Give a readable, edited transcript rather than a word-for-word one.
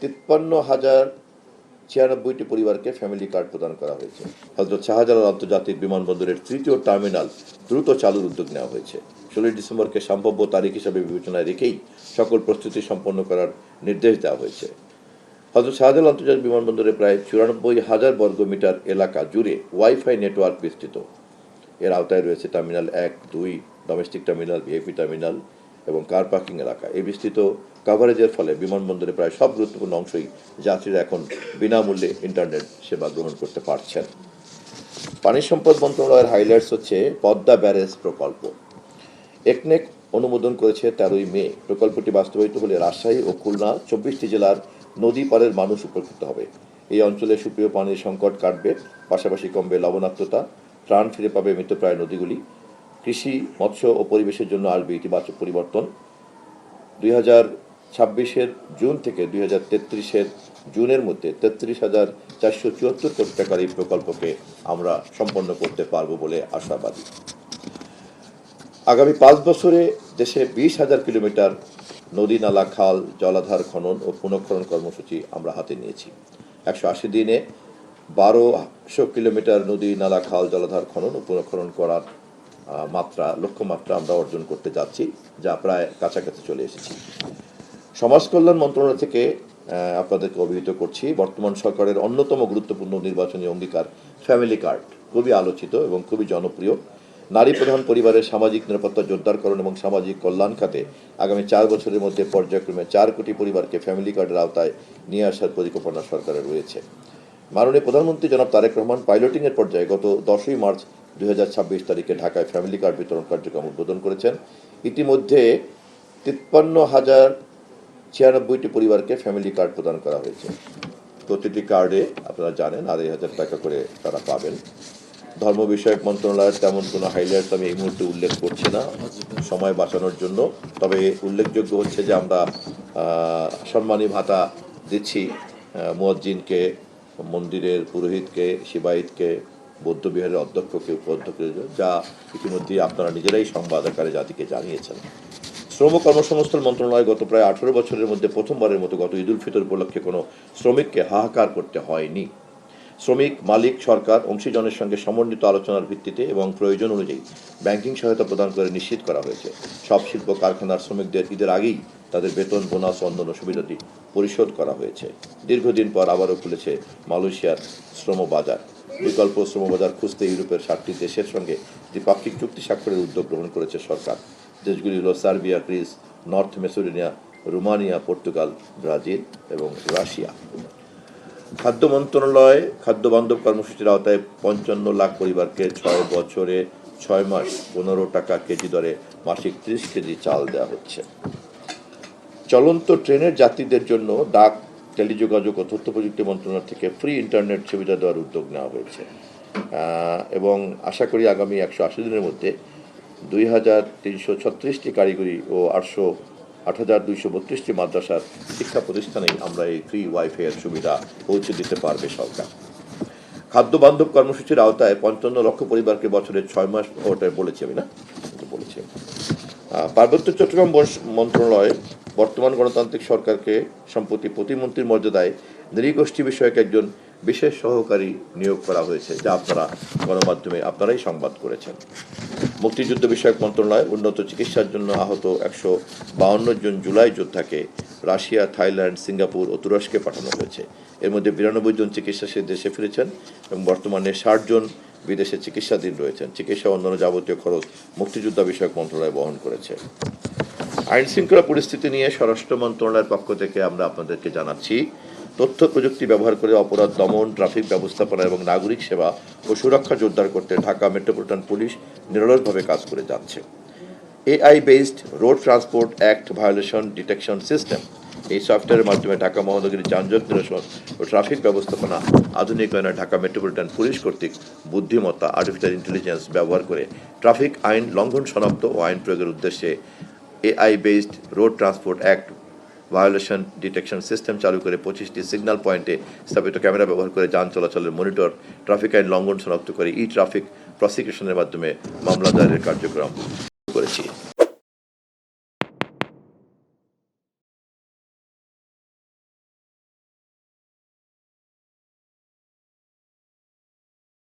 53,096টি পরিবারকে family card প্রদান করা হয়েছে। হযরত শাহজালাল আন্তর্জাতিক বিমানবন্দরের তৃতীয় টার্মিনাল দ্রুত চালুর উদ্যোগ নেওয়া হয়েছে। 16 ডিসেম্বরকে সম্ভাব্য তারিখ হিসেবে বিবেচনায় রেখেই সকল প্রস্তুতি সম্পন্ন করার নির্দেশ দেওয়া হয়েছে। হযরত শাহজালাল আন্তর্জাতিক বিমানবন্দরে প্রায় 94,000 বর্গমিটার এলাকা জুড়ে ওয়াইফাই নেটওয়ার্ক বিস্তৃত। এর আওতায় রয়েছে terminal 1, 2, domestic terminal, VIP terminal এবং কার পার্কিং এলাকা। এই বিস্তৃত কভারেজের ফলে বিমানবন্দরে প্রায় সব গুরুত্বপূর্ণ অংশই যাত্রীরা এখন বিনামূল্যে ইন্টারনেট সেবা গ্রহণ করতে পারছেন। পানি সম্পদ মন্ত্রণালয়ের হাইলাইটস হচ্ছে পদ্মা ব্যারেজ প্রকল্প। একনেক অনুমোদন করেছে 13ই মে। প্রকল্পটি বাস্তবায়িত হলে রাজশাহী ও খুলনা 24টি জেলার নদী পাড়ের মানুষ উপকৃত হবে। এই অঞ্চলে সুপ্রিয় পানির সংকট কাটবে, পাশাপাশি কমবে লবণাক্ততা, প্রাণ ফিরে পাবে মৃতপ্রায় নদীগুলি। কৃষি, মৎস্য ও পরিবেশের জন্য আসবে ইতিবাচক পরিবর্তন। 2026-এর জুন থেকে 2033-এর জুনের মধ্যে 33,474 কোটি টাকার এই প্রকল্পকে আমরা সম্পন্ন করতে পারব বলে আশাবাদী। আগামী 5 বছরে দেশে 20,000 কিলোমিটার নদী, নালা, খাল, জলাধার খনন ও পুনঃখনন কর্মসূচি আমরা হাতে নিয়েছি। 180 দিনে 1200 কিলোমিটার নদী, নালা, খাল, জলাধার খনন ও পুনঃখনন করার লক্ষ্যমাত্রা আমরা অর্জন করতে যাচ্ছি, যা প্রায় কাছাকাছি চলে এসেছি। সমাজ কল্যাণ মন্ত্রণালয় থেকে আপনাদেরকে অবহিত করছি, বর্তমান সরকারের অন্যতম গুরুত্বপূর্ণ নির্বাচনী অঙ্গীকার ফ্যামিলি কার্ড খুবই আলোচিত এবং খুবই জনপ্রিয়। নারী প্রধান পরিবারের সামাজিক নিরাপত্তা জোরদারকরণ এবং সামাজিক কল্যাণ খাতে আগামী 4 বছরের মধ্যে পর্যায়ক্রমে 4 কোটি পরিবারকে ফ্যামিলি কার্ডের আওতায় নিয়ে আসার পরিকল্পনা সরকারের রয়েছে। মাননীয় প্রধানমন্ত্রী জনাব তারেক রহমান পাইলটিংয়ের পর্যায়ে গত 10ই মার্চ 2026 তারিখে ঢাকায় ফ্যামিলি কার্ড বিতরণ কার্যক্রম উদ্বোধন করেছেন। ইতিমধ্যে 53,096টি পরিবারকে ফ্যামিলি কার্ড প্রদান করা হয়েছে। প্রতিটি কার্ডে আপনারা জানেন 2,500 টাকা করে তারা পাবেন। ধর্ম বিষয়ক মন্ত্রণালয়ের তেমন কোনো হাইলাইটস আমি এই মুহূর্তে উল্লেখ করছি না সময় বাঁচানোর জন্য। তবে উল্লেখযোগ্য হচ্ছে যে আমরা সম্মানী ভাতা দিচ্ছি মুয়াজ্জিনকে, মন্দিরের পুরোহিতকে, সেবায়েতকে, বৌদ্ধবিহারের অধ্যক্ষকে, উপাধ্যক্ষকে, যা ইতিমধ্যে আপনারা নিজেরাই সংবাদ আকারে জাতিকে জানিয়েছেন। শ্রম কর্মসংস্থান মন্ত্রণালয় গত প্রায় 18 বছরের মধ্যে প্রথমবারের মতো গত ঈদুল ফিতর উপলক্ষে কোনো শ্রমিককে হাহাকার করতে হয়নি। শ্রমিক, মালিক, সরকার অংশীজনের সঙ্গে সমন্বিত আলোচনার ভিত্তিতে এবং প্রয়োজন অনুযায়ী ব্যাংকিং সহায়তা প্রদান করে নিশ্চিত করা হয়েছে সব শিল্প কারখানার শ্রমিকদের ঈদের আগেই তাদের বেতন, বোনাস ও অন্যান্য সুবিধাটি পরিশোধ করা হয়েছে। দীর্ঘদিন পর আবারও খুলেছে মালয়েশিয়ার শ্রমবাজার। বিকল্প শ্রমবাজার খুঁজতে ইউরোপের 7টি দেশের সঙ্গে দ্বিপাক্ষিক চুক্তি স্বাক্ষরের উদ্যোগ গ্রহণ করেছে সরকার। দেশগুলি হল Serbia, Greece, north Macedonia, Romania, Portugal, Brazil এবং রাশিয়া। খাদ্য মন্ত্রণালয় খাদ্য বান্ধব কর্মসূচির আওতায় 55 লাখ পরিবারকে 6 বছরে 6 মাস 15 টাকা কেজি দরে মাসিক 30 কেজি চাল দেওয়া হচ্ছে। চলন্ত ট্রেনের যাত্রীদের জন্য ডাক, টেলিযোগাযোগ ও তথ্য প্রযুক্তি মন্ত্রণালয় থেকে ফ্রি ইন্টারনেট সুবিধা দেওয়ার উদ্যোগ নেওয়া হয়েছে এবং আশা করি আগামী 180 দিনের মধ্যে 2,336টি কারিগরি ও 8,232টি মাদ্রাসার শিক্ষা প্রতিষ্ঠানেই আমরা এই ফ্রি ওয়াইফাইয়ের সুবিধা পৌঁছে দিতে পারবে সরকার। খাদ্য বান্ধব কর্মসূচির আওতায় 55 লক্ষ পরিবারকে বছরে 6 মাস, ওটা বলেছি আমি না, বলেছি। পার্বত্য চট্টগ্রাম মন্ত্রণালয় বর্তমান গণতান্ত্রিক সরকারকে সম্প্রতি প্রতিমন্ত্রীর মর্যাদায় নৃগোষ্ঠী বিষয়ক একজন বিশেষ সহকারী নিয়োগ করা হয়েছে, যা আপনারা গণমাধ্যমে আপনারাই সংবাদ করেছেন। মুক্তিযুদ্ধ বিষয়ক মন্ত্রণালয় উন্নত চিকিৎসার জন্য আহত 152 জন জুলাই যোদ্ধাকে রাশিয়া, থাইল্যান্ড, সিঙ্গাপুর ও তুরস্কে পাঠানো হয়েছে। এর মধ্যে 92 জন চিকিৎসা দেশে ফিরেছেন এবং বর্তমানে 60 জন বিদেশে চিকিৎসাধীন রয়েছেন। চিকিৎসা ও অন্যান্য যাবতীয় খরচ মুক্তিযোদ্ধা বিষয়ক মন্ত্রণালয় বহন করেছে। আইন শৃঙ্খলা পরিস্থিতি নিয়ে স্বরাষ্ট্র মন্ত্রণালয়ের পক্ষ থেকে আমরা আপনাদেরকে জানাচ্ছি, তথ্য প্রযুক্তি ব্যবহার করে অপরাধ দমন, ট্রাফিক ব্যবস্থাপনা এবং নাগরিক সেবা ও সুরক্ষা জোরদার করতে ঢাকা মেট্রোপলিটন পুলিশ নিরলসভাবে কাজ করে যাচ্ছে। AI based road transport act violation detection system, এই সফটওয়্যারের মাধ্যমে ঢাকা মহানগরীর যানজট নিরসন ও ট্রাফিক ব্যবস্থাপনা আধুনিকায়নে ঢাকা মেট্রোপলিটন পুলিশ কর্তৃক বুদ্ধিমত্তা, আর্টিফিশিয়াল ইন্টেলিজেন্স ব্যবহার করে ট্রাফিক আইন লঙ্ঘন শনাক্ত ও আইন প্রয়োগের উদ্দেশ্যে AI based road transport act violation detection system চালু করে 25টি সিগন্যাল পয়েন্টে স্থাপিত ক্যামেরা ব্যবহার করে যান চলাচলের মনিটর, ট্রাফিক আইন লঙ্ঘন শনাক্ত করে ট্রাফিক প্রসিকিউশনের মাধ্যমে মামলা দায়েরের কার্যক্রম করেছি।